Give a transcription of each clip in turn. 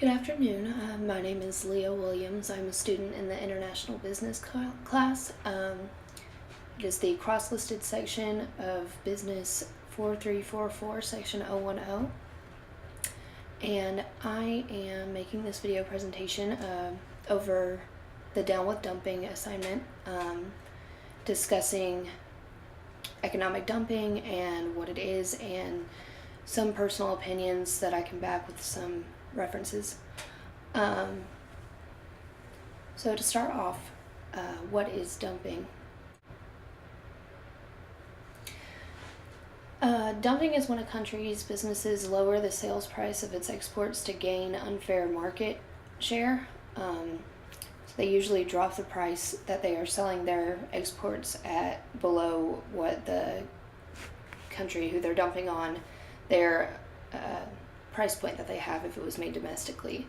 Good afternoon. My name is Leah Williams. I'm a student in the International Business class. It is the cross-listed section of Business 4344, Section 010. And I am making this video presentation over the Down with Dumping assignment, discussing economic dumping and what it is, and some personal opinions that I can back with some references. So to start off, what is dumping? Dumping is when a country's businesses lower the sales price of its exports to gain unfair market share. So they usually drop the price that they are selling their exports at below what the country who they're dumping on their price point that they have if it was made domestically,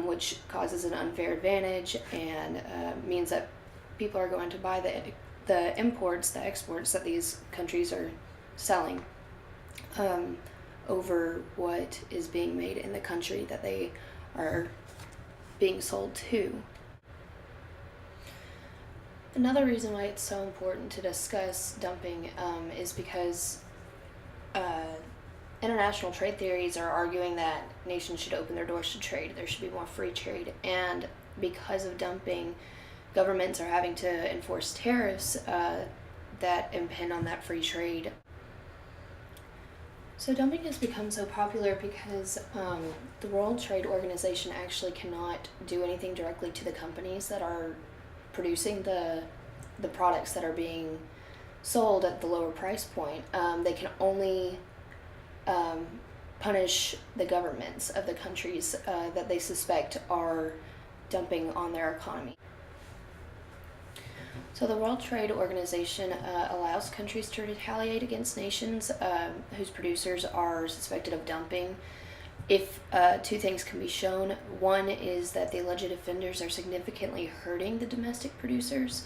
which causes an unfair advantage and means that people are going to buy the exports that these countries are selling over what is being made in the country that they are being sold to. Another reason why it's so important to discuss dumping is because international trade theories are arguing that nations should open their doors to trade. There should be more free trade. And because of dumping, governments are having to enforce tariffs that impinge on that free trade. So dumping has become so popular because the World Trade Organization actually cannot do anything directly to the companies that are producing the products that are being sold at the lower price point. They can only punish the governments of the countries that they suspect are dumping on their economy. So the World Trade Organization allows countries to retaliate against nations whose producers are suspected of dumping if two things can be shown. One is that the alleged offenders are significantly hurting the domestic producers,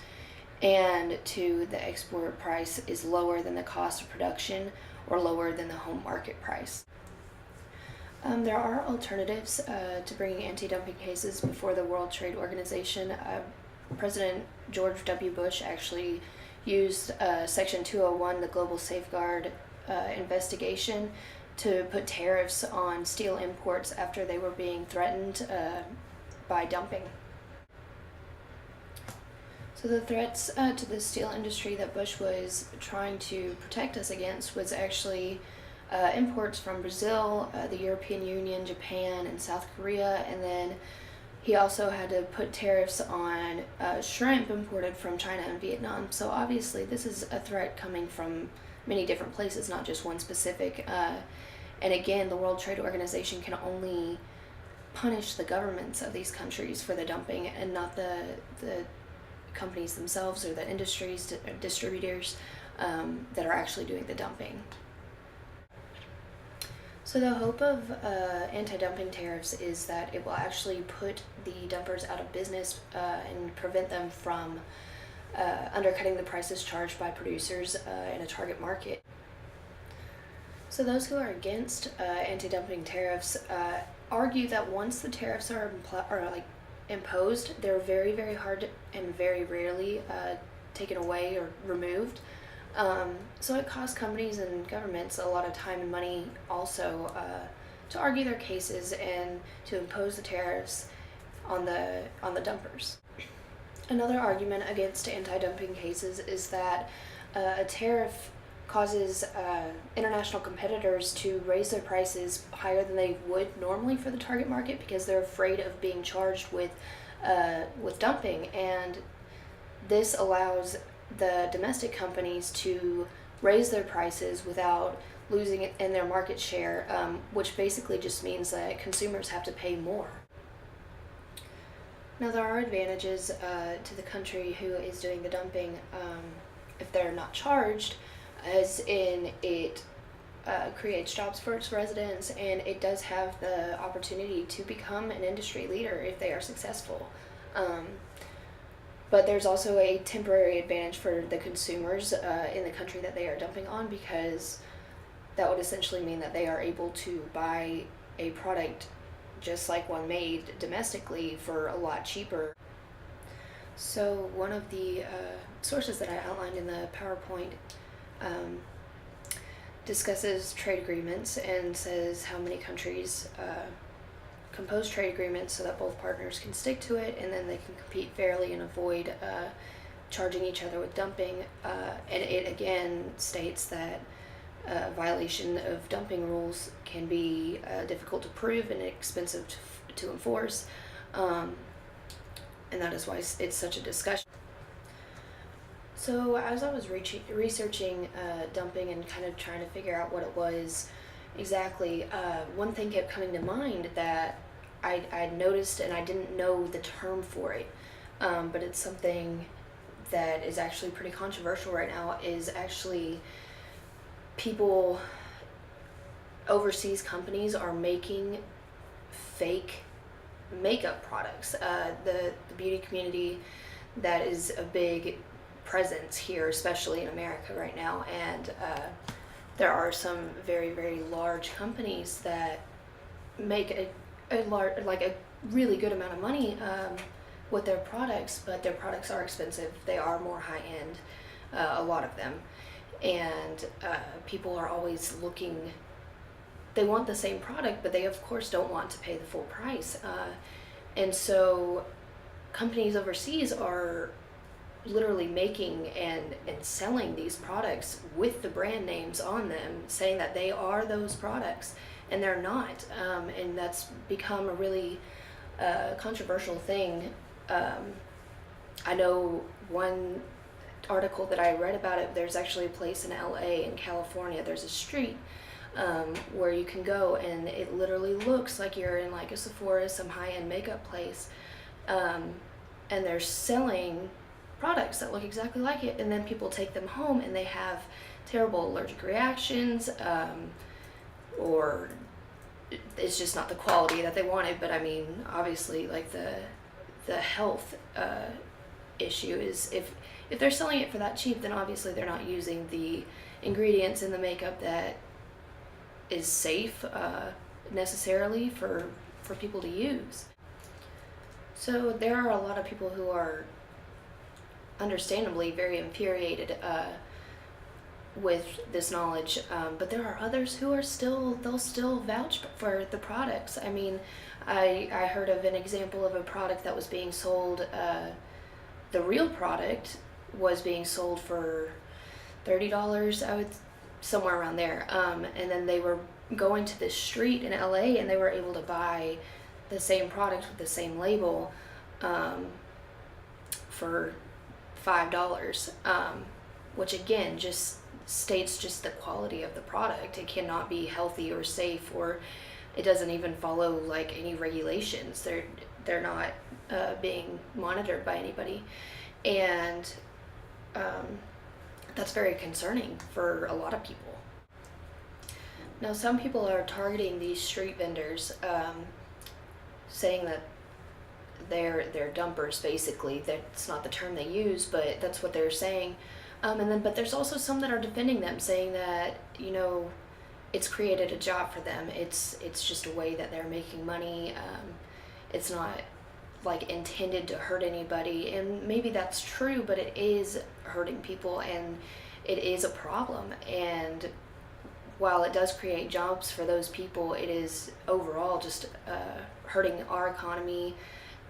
and two, the export price is lower than the cost of production or lower than the home market price. There are alternatives to bringing anti-dumping cases before the World Trade Organization. President George W. Bush actually used Section 201, the Global Safeguard investigation, to put tariffs on steel imports after they were being threatened by dumping. So the threats to the steel industry that Bush was trying to protect us against was actually imports from Brazil, the European Union, Japan, and South Korea, and then he also had to put tariffs on shrimp imported from China and Vietnam. So obviously this is a threat coming from many different places, not just one specific. And again, the World Trade Organization can only punish the governments of these countries for the dumping and not the companies themselves or the industries, distributors that are actually doing the dumping. So the hope of anti-dumping tariffs is that it will actually put the dumpers out of business and prevent them from undercutting the prices charged by producers in a target market. So those who are against anti-dumping tariffs argue that once the tariffs are imposed, they're very, very hard and very rarely taken away or removed. So it costs companies and governments a lot of time and money also to argue their cases and to impose the tariffs on the dumpers. Another argument against anti-dumping cases is that a tariff causes international competitors to raise their prices higher than they would normally for the target market because they're afraid of being charged with dumping, and this allows the domestic companies to raise their prices without losing it in their market share, which basically just means that consumers have to pay more. Now there are advantages to the country who is doing the dumping if they're not charged, as in it creates jobs for its residents, and it does have the opportunity to become an industry leader if they are successful. But there's also a temporary advantage for the consumers in the country that they are dumping on, because that would essentially mean that they are able to buy a product just like one made domestically for a lot cheaper. So one of the sources that I outlined in the PowerPoint discusses trade agreements and says how many countries compose trade agreements so that both partners can stick to it, and then they can compete fairly and avoid charging each other with dumping. And it again states that violation of dumping rules can be difficult to prove and expensive to enforce, and that is why it's such a discussion. So as I was researching dumping and kind of trying to figure out what it was exactly, one thing kept coming to mind that I'd noticed, and I didn't know the term for it, but it's something that is actually pretty controversial right now, is actually people, overseas companies are making fake makeup products. The beauty community, that is a big presence here, especially in America right now, and there are some very, very large companies that make a really good amount of money with their products, but their products are expensive. They are more high-end, a lot of them, and people are always looking. They want the same product, but they of course don't want to pay the full price, and so companies overseas are literally making and selling these products with the brand names on them, saying that they are those products, and they're not, and that's become a really controversial thing. I know one article that I read about it, there's actually a place in LA in California, there's a street where you can go, and it literally looks like you're in like a Sephora, some high-end makeup place, and they're selling products that look exactly like it, and then people take them home and they have terrible allergic reactions, or it's just not the quality that they wanted. But I mean, obviously, like the health issue is, if they're selling it for that cheap, then obviously they're not using the ingredients in the makeup that is safe necessarily for people to use. So there are a lot of people who are understandably very infuriated with this knowledge, but there are others who are they'll still vouch for the products. I mean, I heard of an example of a product that was being sold, the real product was being sold for $30, somewhere around there, and then they were going to this street in LA and they were able to buy the same product with the same label for $5, which again just states just the quality of the product. It cannot be healthy or safe, or it doesn't even follow like any regulations. They're not being monitored by anybody, and that's very concerning for a lot of people. Now, some people are targeting these street vendors, saying that they're dumpers, basically. That's not the term they use, but that's what they're saying. But there's also some that are defending them, saying that, you know, it's created a job for them. It's just a way that they're making money. It's not like intended to hurt anybody, and maybe that's true, but it is hurting people, and it is a problem. And while it does create jobs for those people, it is overall just hurting our economy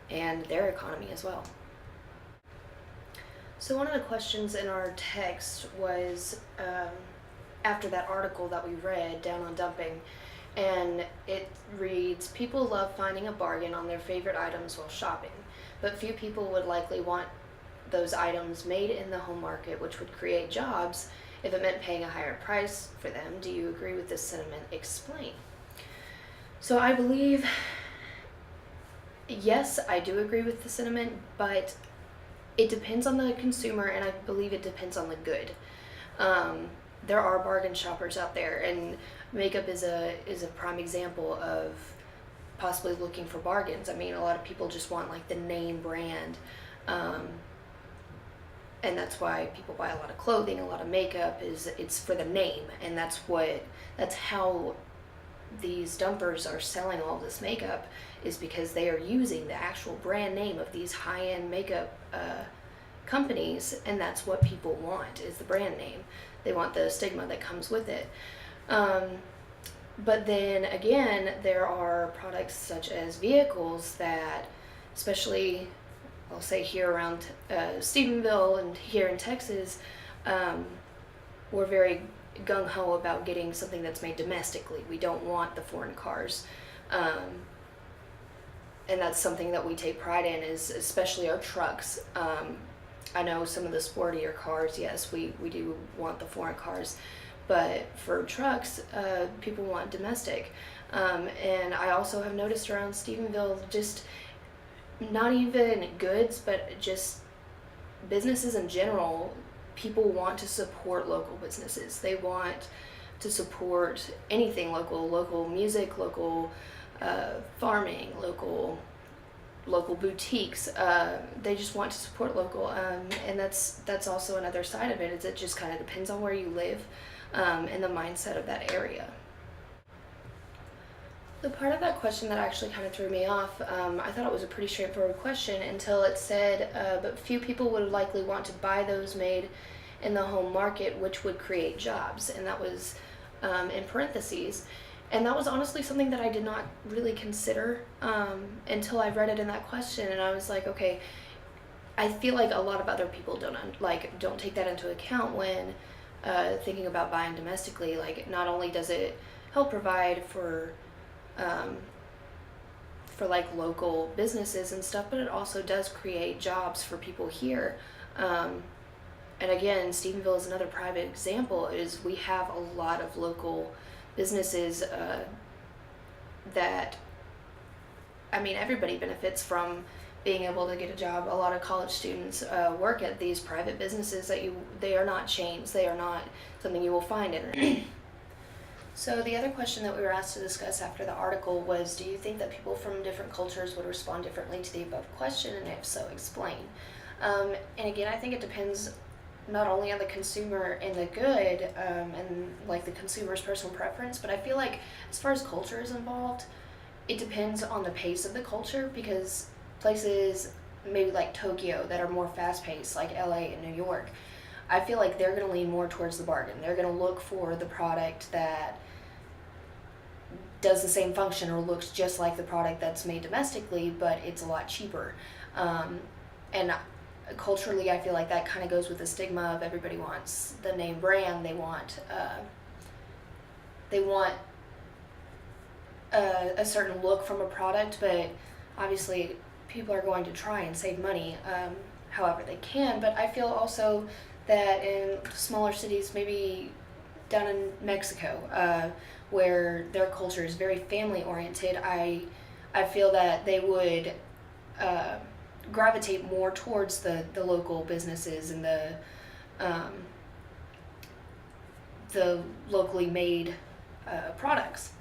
and their economy as well. So one of the questions in our text was, after that article that we read, Down on Dumping, and it reads, people love finding a bargain on their favorite items while shopping, but few people would likely want those items made in the home market, which would create jobs if it meant paying a higher price for them. Do you agree with this sentiment? Explain. So I believe, yes, I do agree with the sentiment, but it depends on the consumer, and I believe it depends on the good. There are bargain shoppers out there, and makeup is a prime example of possibly looking for bargains. I mean, a lot of people just want like the name brand, and that's why people buy a lot of clothing, a lot of makeup, it's for the name, and that's how these dumpers are selling all this makeup is because they are using the actual brand name of these high-end makeup companies, and that's what people want, is the brand name. They want the stigma that comes with it. But then again, there are products such as vehicles that, especially I'll say here around Stephenville and here in Texas, we're very gung-ho about getting something that's made domestically. We don't want the foreign cars. And that's something that we take pride in, is especially our trucks. I know some of the sportier cars, yes, we do want the foreign cars, but for trucks, people want domestic. And I also have noticed around Stephenville, just not even goods, but just businesses in general, people want to support local businesses. They want to support anything local music, local farming, local boutiques. They just want to support local, and that's also another side of it, is it just kind of depends on where you live and the mindset of that area. The part of that question that actually kind of threw me off, I thought it was a pretty straightforward question until it said, but few people would likely want to buy those made in the home market, which would create jobs. And that was in parentheses. And that was honestly something that I did not really consider until I read it in that question. And I was like, okay, I feel like a lot of other people don't take that into account when thinking about buying domestically. Like, not only does it help provide for like local businesses and stuff, but it also does create jobs for people here. And again, Stephenville is another private example, is we have a lot of local businesses that, I mean, everybody benefits from being able to get a job. A lot of college students work at these private businesses they are not chains. They are not something you will find in. So the other question that we were asked to discuss after the article was, do you think that people from different cultures would respond differently to the above question, and if so, explain? And again, I think it depends not only on the consumer and the good, and like the consumer's personal preference, but I feel like as far as culture is involved, it depends on the pace of the culture, because places maybe like Tokyo that are more fast-paced, like LA and New York, I feel like they're going to lean more towards the bargain. They're going to look for the product that does the same function or looks just like the product that's made domestically, but it's a lot cheaper. And culturally, I feel like that kind of goes with the stigma of everybody wants the name brand. They want a certain look from a product, but obviously people are going to try and save money however they can. But I feel also that in smaller cities, maybe down in Mexico, where their culture is very family oriented, I feel that they would gravitate more towards the local businesses and the locally made products.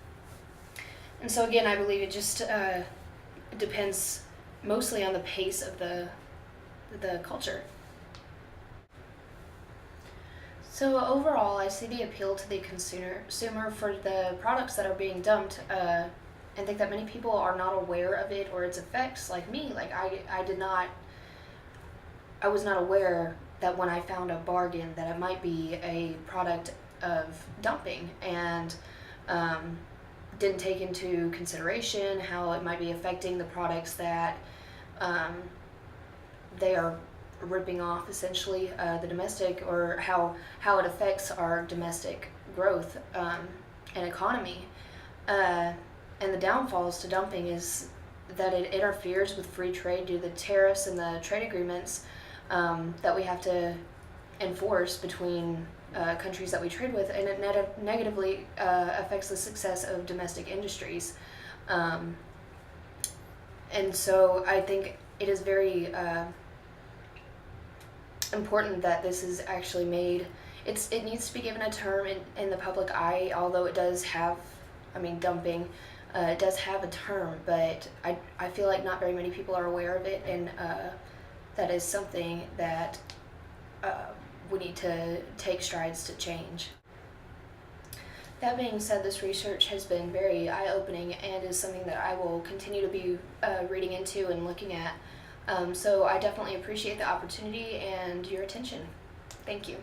And so again, I believe it just depends mostly on the pace of the culture. So overall, I see the appeal to the consumer for the products that are being dumped, and think that many people are not aware of it or its effects, like me. Like I was not aware that when I found a bargain that it might be a product of dumping, and didn't take into consideration how it might be affecting the products that they are ripping off, essentially, the domestic, or how it affects our domestic growth and economy. And the downfalls to dumping is that it interferes with free trade due to the tariffs and the trade agreements that we have to enforce between countries that we trade with, and it negatively affects the success of domestic industries. And so I think it is very important that this is actually made. It needs to be given a term in the public eye, although it does have, dumping, it does have a term, but I feel like not very many people are aware of it, and that is something that we need to take strides to change. That being said, this research has been very eye-opening and is something that I will continue to be reading into and looking at. So I definitely appreciate the opportunity and your attention. Thank you.